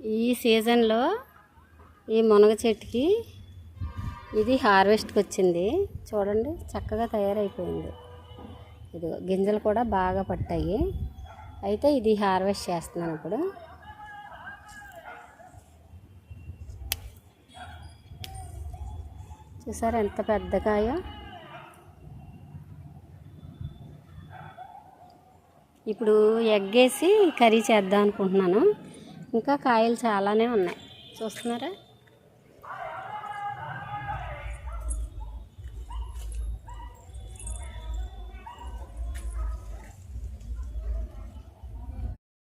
ఈ సీజన్లో ఈ మునగ చెట్టుకి ఇది హార్వెస్ట్కి వచ్చింది. చూడండి చక్కగా తయారైపోయింది. ఇది గింజలు కూడా బాగా పట్టాయి. అయితే ఇది హార్వెస్ట్ చేస్తున్నాను ఇప్పుడు. చూసారా ఎంత పెద్ద కాయ. ఇప్పుడు ఎగ్గేసి కర్రీ చేద్దాం అనుకుంటున్నాను. ఇంకా కాయలు చాలానే ఉన్నాయి, చూస్తున్నారా.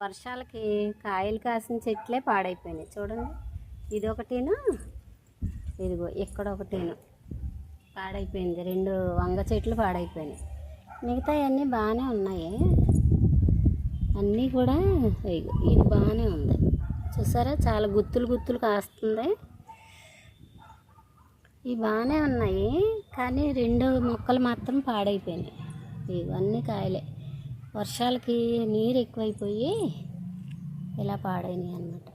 వర్షాలకి కాయలు కాసిన చెట్లే పాడైపోయినాయి. చూడండి, ఇది ఒకటిను, ఇదిగో ఇక్కడ ఒకటిను పాడైపోయింది. 2 వంగ చెట్లు పాడైపోయినాయి. మిగతా అన్నీ బాగానే ఉన్నాయి. అన్నీ కూడా ఇది బాగానే ఉంది. చూసారా చాలా గుత్తులు గుత్తులు కాస్తుంది. ఇవి బాగానే ఉన్నాయి, కానీ 2 మొక్కలు మాత్రం పాడైపోయినాయి. ఇవన్నీ కాయలే. వర్షాలకి నీరు ఎక్కువైపోయి ఇలా పాడైనాయి అన్నమాట.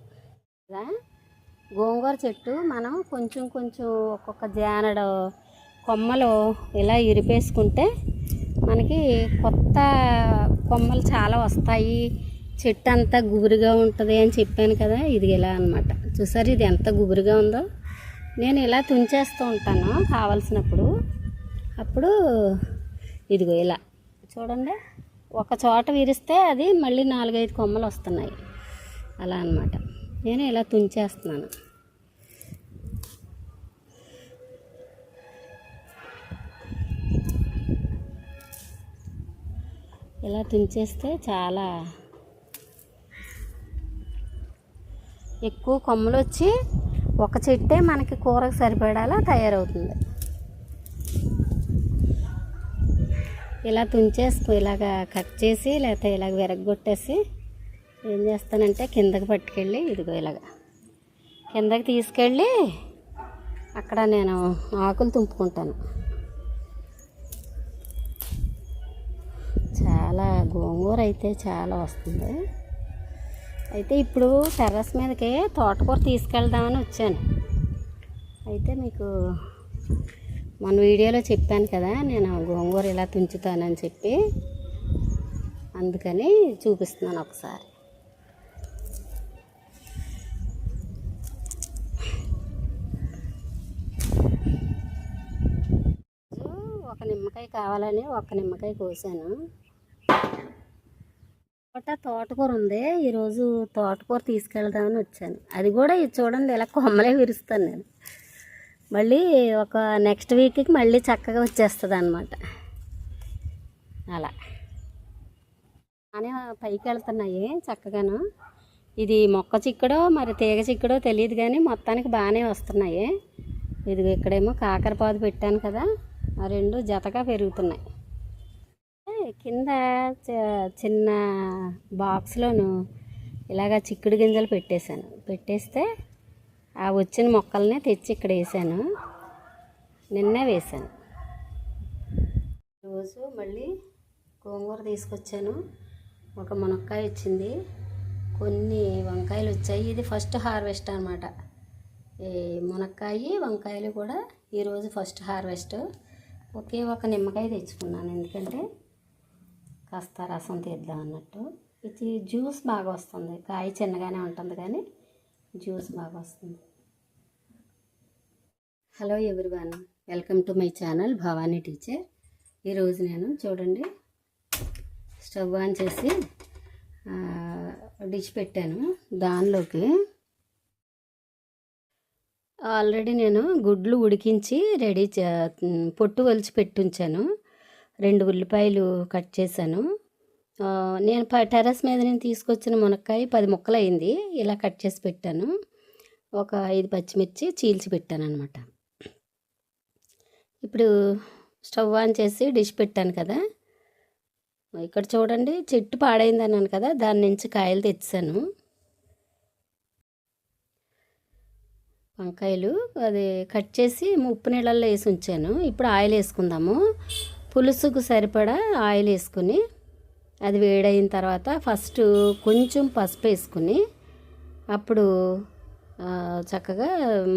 ఇలా గోంగూర చెట్టు మనం కొంచెం కొంచెం ఒక్కొక్క జానడ కొమ్మలు ఇలా ఇరిపేసుకుంటే మనకి కొత్త కొమ్మలు చాలా వస్తాయి. చెట్టు అంతా గుబురుగా ఉంటుంది అని చెప్పాను కదా. ఇది ఇలా అన్నమాట. చూసారు ఇది ఎంత గుబురుగా ఉందో. నేను ఇలా తుంచేస్తూ ఉంటాను కావలసినప్పుడు. అప్పుడు ఇదిగో ఇలా చూడండి, ఒక చోట విరిస్తే అది మళ్ళీ 4-5 కొమ్మలు వస్తున్నాయి. అలా అన్నమాట. నేను ఇలా తుంచేస్తున్నాను. ఇలా తుంచేస్తే చాలా ఎక్కువ కొమ్మలు వచ్చి ఒక చెట్టే మనకి కూరకు సరిపడాలా తయారవుతుంది. ఇలా తుంచేసుకు ఇలాగ కట్ చేసి లేకపోతే ఇలాగ విరగొట్టేసి ఏం చేస్తానంటే కిందకి పట్టుకెళ్ళి ఇదిగో ఇలాగ కిందకి తీసుకెళ్ళి అక్కడ నేను ఆకులు తుంపుకుంటాను. చాలా గోంగూర అయితే చాలా వస్తుంది. అయితే ఇప్పుడు టెర్రస్ మీదకి తోటకూర తీసుకెళ్దామని వచ్చాను. అయితే మీకు మన వీడియోలో చెప్పాను కదా, నేను గోంగూర ఇలా తుంచుతానని చెప్పి, అందుకని చూపిస్తున్నాను ఒకసారి. ఒక నిమ్మకాయ కావాలని ఒక నిమ్మకాయ కోసాను. తోటకూర ఉంది. ఈరోజు తోటకూర తీసుకెళ్దామని వచ్చాను. అది కూడా ఇది చూడండి ఇలా కొమ్మలే విరుస్తాను నేను. మళ్ళీ ఒక నెక్స్ట్ వీక్కి మళ్ళీ చక్కగా వచ్చేస్తుంది అన్నమాట. అలా అని పైకి వెళ్తున్నాయి చక్కగాను. ఇది మొక్క చిక్కడో మరి తీగ చిక్కడో తెలియదు, కానీ మొత్తానికి బాగానే వస్తున్నాయి. ఇది ఇక్కడేమో కాకరపాదు పెట్టాను కదా, ఆ 2 జతగా పెరుగుతున్నాయి. కింద చిన్న బాక్స్లోను ఇలాగ చిక్కుడు గింజలు పెట్టేస్తే ఆ వచ్చిన మొక్కల్ని తెచ్చి ఇక్కడ వేసాను. నిన్నే వేసాను. రోజు మళ్ళీ గోంగూర తీసుకొచ్చాను. ఒక మునక్కాయ వచ్చింది, కొన్ని వంకాయలు వచ్చాయి. ఇది ఫస్ట్ హార్వెస్ట్ అన్నమాట. ఈ మునక్కాయ వంకాయలు కూడా ఈరోజు ఫస్ట్ హార్వెస్ట్. ఒకే ఒక నిమ్మకాయ తెచ్చుకున్నాను, ఎందుకంటే కాస్త రసం తీద్దాం అన్నట్టు. ఇది జ్యూస్ బాగా వస్తుంది. కాయ చిన్నగానే ఉంటుంది కానీ జ్యూస్ బాగా వస్తుంది. Hello everyone, welcome to my channel Bhavani teacher. ఈరోజు నేను చూడండి స్టవ్ ఆన్ చేసి డిష్ పెట్టాను. దానిలోకి ఆల్రెడీ నేను గుడ్లు ఉడికించి రెడీ పొట్టు ఒలిచి పెట్టుంచాను. 2 ఉల్లిపాయలు కట్ చేశాను. నేను టెర్రస్ మీద నేను తీసుకొచ్చిన మునక్కాయ 10 ముక్కలు అయింది. ఇలా కట్ చేసి పెట్టాను. ఒక 5 పచ్చిమిర్చి చీల్చి పెట్టాను అనమాట. ఇప్పుడు స్టవ్ ఆన్ చేసి డిష్ పెట్టాను కదా. ఇక్కడ చూడండి చెట్టు పాడైంది అన్నాను కదా, దాని నుంచి కాయలు తెచ్చాను. వంకాయలు అది కట్ చేసి ఉప్పు నీళ్ళల్లో వేసి ఉంచాను. ఇప్పుడు ఆయిల్ వేసుకుందాము. పులుసుకు సరిపడా ఆయిల్ వేసుకుని అది వేడైన తర్వాత ఫస్ట్ కొంచెం పసుపు వేసుకుని అప్పుడు చక్కగా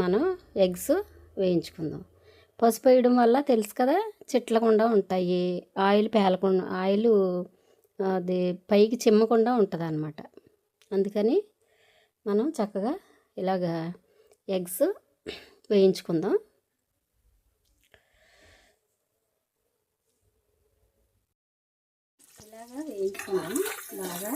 మనం ఎగ్స్ వేయించుకుందాం. పసుపు వేయడం వల్ల తెలుసు కదా, చిట్లకుండా ఉంటాయి, ఆయిల్ పేలకుండా, ఆయిల్ అది పైకి చిమ్మకుండా ఉంటుంది అన్నమాట. అందుకని మనం చక్కగా ఇలాగా ఎగ్స్ వేయించుకుందాం. ఇలాగా వేయించుకుందాం బాగా.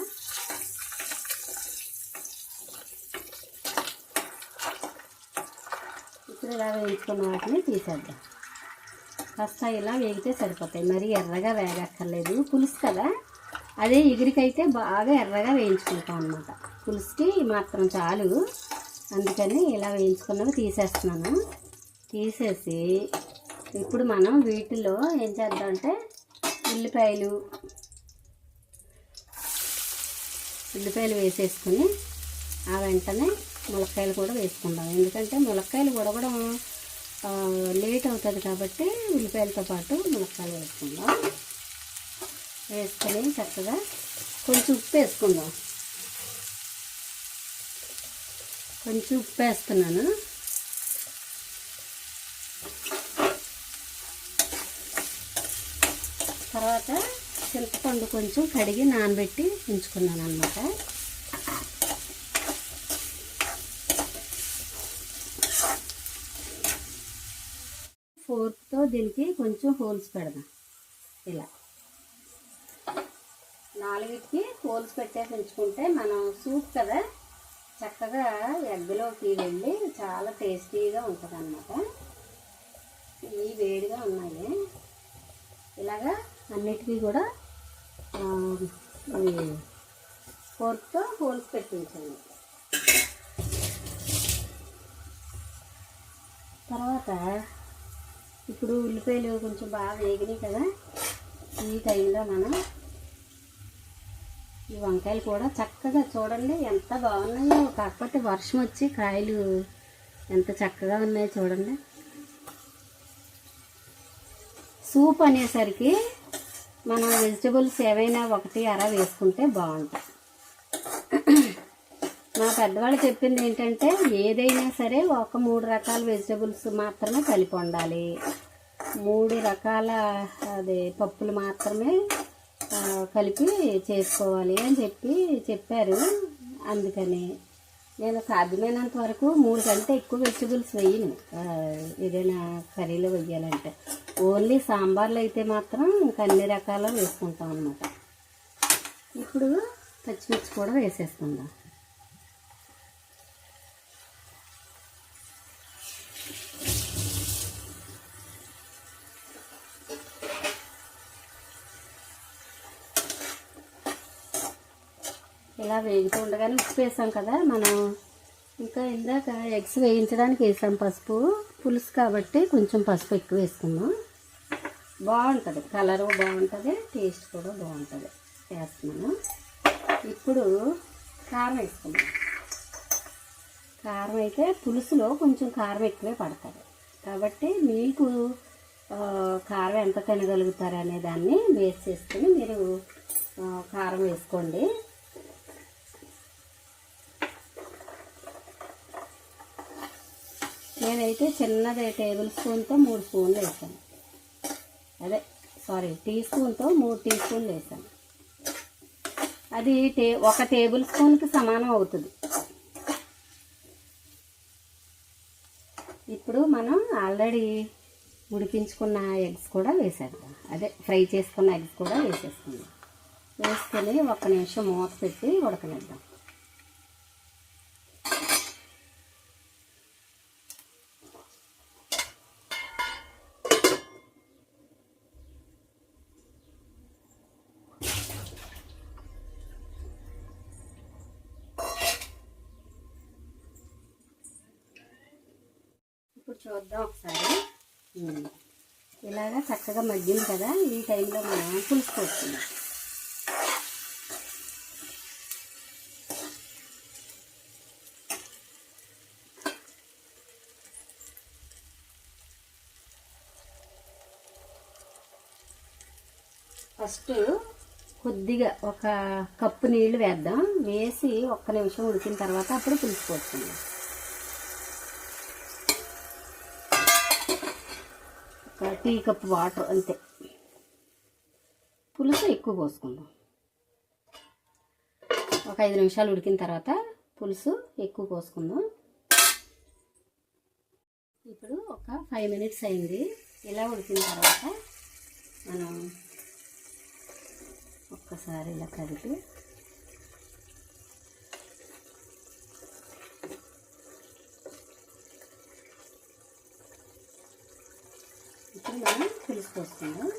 ఇప్పుడు ఇలా వేయించుకున్న వాటిని తీసేద్దాం. కాస్త ఇలా వేగితే సరిపోతాయి, మరీ ఎర్రగా వేగక్కర్లేదు, పులుసు కదా. అదే ఎగురికైతే బాగా ఎర్రగా వేయించుకుంటాం అన్నమాట. పులుసుకి మాత్రం చాలు, అందుకని ఇలా వేయించుకున్నవి తీసేస్తున్నాను. తీసేసి ఇప్పుడు మనం వీటిలో ఏం చేద్దామంటే ఉల్లిపాయలు వేసేసుకుని ఆ వెంటనే ములక్కాయలు కూడా వేసుకుందాం. ఎందుకంటే ములక్కాయలు ఉడకడం లేట్ అవుతుంది కాబట్టి ఉల్లిపాయలతో పాటు ములక్కాయలు వేసుకుందాం. వేసుకొని చక్కగా కొంచెం ఉప్పు వేసుకుందాం. కొంచెం ఉప్పు వేస్తున్నాను. తర్వాత చింతపండు కొంచెం కడిగి నానబెట్టి ఉంచుకున్నాను అన్నమాట. ఫోర్క్తో దీనికి కొంచెం హోల్స్ పెడదాం. ఇలా 4కి హోల్స్ పెట్టేసి ఉంచుకుంటే మనం సూప్ కదా, చక్కగా ఎగ్లోకి వెళ్ళి చాలా టేస్టీగా ఉంటుంది అన్నమాట. ఇవి వేడిగా ఉన్నాయి. ఇలాగా అన్నిటికీ కూడా ఫోర్క్తో హోల్స్ పెట్టించండి. తర్వాత ఇప్పుడు ఉల్లిపాయలు కొంచెం బాగా వేగినాయి కదా, ఈ టైంలో మనం ఈ వంకాయలు కూడా చక్కగా చూడండి ఎంత బాగున్నాయో. కాకపోతే వర్షం వచ్చి కాయలు ఎంత చక్కగా ఉన్నాయో చూడండి. సూప్ అనేసరికి మనం వెజిటబుల్స్ ఏవైనా ఒకటి అర వేసుకుంటే బాగుంటాయి. మా పెద్దవాళ్ళు చెప్పింది ఏంటంటే ఏదైనా సరే ఒక 3 రకాల వెజిటబుల్స్ మాత్రమే కలిపి వండాలి, 3 రకాల పప్పులు మాత్రమే కలిపి చేసుకోవాలి అని చెప్పారు. అందుకని నేను సాధ్యమైనంత వరకు 3 కంటే ఎక్కువ వెజిటబుల్స్ వేయను ఏదైనా కర్రీలో వేయాలంటే. ఓన్లీ సాంబార్లో అయితే మాత్రం ఇంకా అన్ని రకాలు వేసుకుంటాం అన్నమాట. ఇప్పుడు పచ్చిమిర్చి కూడా వేసేసుకుందాం. ఇలా వేగుతూ ఉండగానే ఉప్పు వేసాం కదా మనం. ఇంకా ఇందాక ఎగ్స్ వేయించడానికి వేసాం పసుపు, పులుసు కాబట్టి కొంచెం పసుపు ఎక్కువ వేసుకున్నాం. బాగుంటుంది, కలరు బాగుంటుంది, టేస్ట్ కూడా బాగుంటుంది. వేస్తున్నాను. ఇప్పుడు కారం వేసుకున్నాం. కారం అయితే పులుసులో కొంచెం కారం ఎక్కువే పడుతుంది కాబట్టి మీకు కారం ఎంత తినగలుగుతారు అనే దాన్ని బేస్ చేసుకుని మీరు కారం వేసుకోండి. నేనైతే చిన్నది టేబుల్ స్పూన్తో 3 స్పూన్లు వేసాను. టీ స్పూన్తో 3 టీ స్పూన్లు వేసాను. అది 1 టేబుల్ స్పూన్కి సమానం అవుతుంది. ఇప్పుడు మనం ఆల్రెడీ ఉడికించుకున్న ఎగ్స్ కూడా వేసేద్దాం. ఫ్రై చేసుకున్న ఎగ్స్ కూడా వేసేసుకుందాం. వేసుకొని 1 నిమిషం మూత పెట్టి ఉడకనిద్దాం. ఇప్పుడు చూద్దాం ఒకసారి. ఇలాగా చక్కగా మగ్గింది కదా, ఈ టైంలో మనం పులుసు పోసుకుందాం. ఫస్ట్ కొద్దిగా ఒక కప్పు నీళ్లు వేద్దాం. వేసి ఒక్క నిమిషం ఉడికిన తర్వాత అప్పుడు పులుసు పోసుకుందాం. ఒక టీ కప్పు వాటర్ అంతే. పులుసు ఎక్కువ పోసుకుందాం. ఒక 5 నిమిషాలు ఉడికిన తర్వాత పులుసు ఎక్కువ పోసుకుందాం. ఇప్పుడు ఒక 5 మినిట్స్ అయింది. ఇలా ఉడికిన తర్వాత మనం ఒక్కసారి ఇలా కలిపి ఇప్పుడు మనం పులుసు పోసుకుందాం.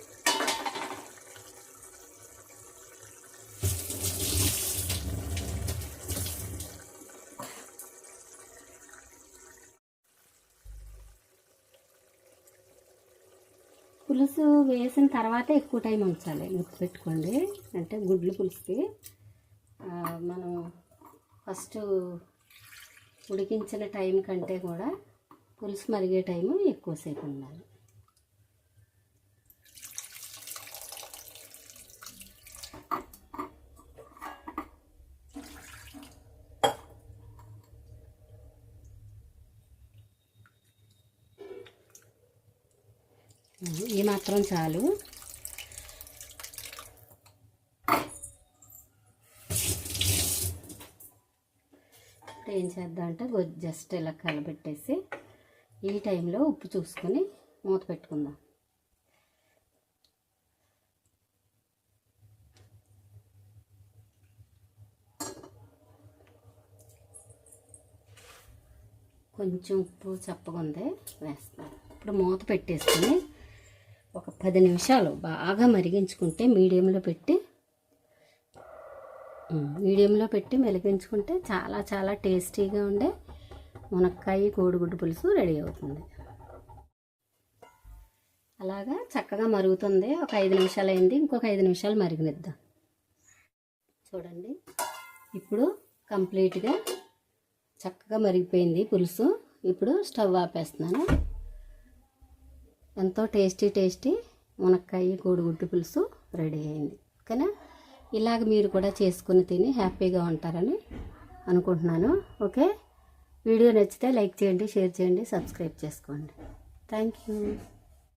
పులుసు వేసిన తర్వాత ఎక్కువ టైం ఉంచాలి, గుర్తుపెట్టుకోండి. అంటే గుడ్లు పులుసుకి మనం ఫస్ట్ ఉడికించిన టైం కంటే కూడా పులుసు మరిగే టైము ఎక్కువసేపు ఉండాలి. ఈ మాత్రం చాలు. ఏం చేద్దాం అంటే జస్ట్ ఇలా కలబెట్టేసి ఈ టైంలో ఉప్పు చూసుకొని మూత పెట్టుకుందాం. కొంచెం ఉప్పు చప్పగా ఉంది, వేస్తాను. ఇప్పుడు మూత పెట్టేసుకొని ఒక 10 నిమిషాలు బాగా మరిగించుకుంటే మీడియంలో పెట్టి మెలిగించుకుంటే చాలా చాలా టేస్టీగా ఉండే మునక్కాయ కోడిగుడ్డు పులుసు రెడీ అవుతుంది. అలాగా చక్కగా మరుగుతుంది. ఒక 5 నిమిషాలు అయింది. ఇంకొక 5 నిమిషాలు మరిగినిద్దాం. చూడండి, ఇప్పుడు కంప్లీట్గా చక్కగా మరిగిపోయింది పులుసు. ఇప్పుడు స్టవ్ ఆపేస్తున్నాను. ఎంతో టేస్టీ మునక్కాయ కోడిగుడ్డు పులుసు రెడీ అయింది. ఓకేనా? ఇలాగ మీరు కూడా చేసుకుని తిని హ్యాపీగా ఉంటారని అనుకుంటున్నాను. ఓకే, వీడియో నచ్చితే లైక్ చేయండి, షేర్ చేయండి, సబ్స్క్రైబ్ చేసుకోండి. Thank you.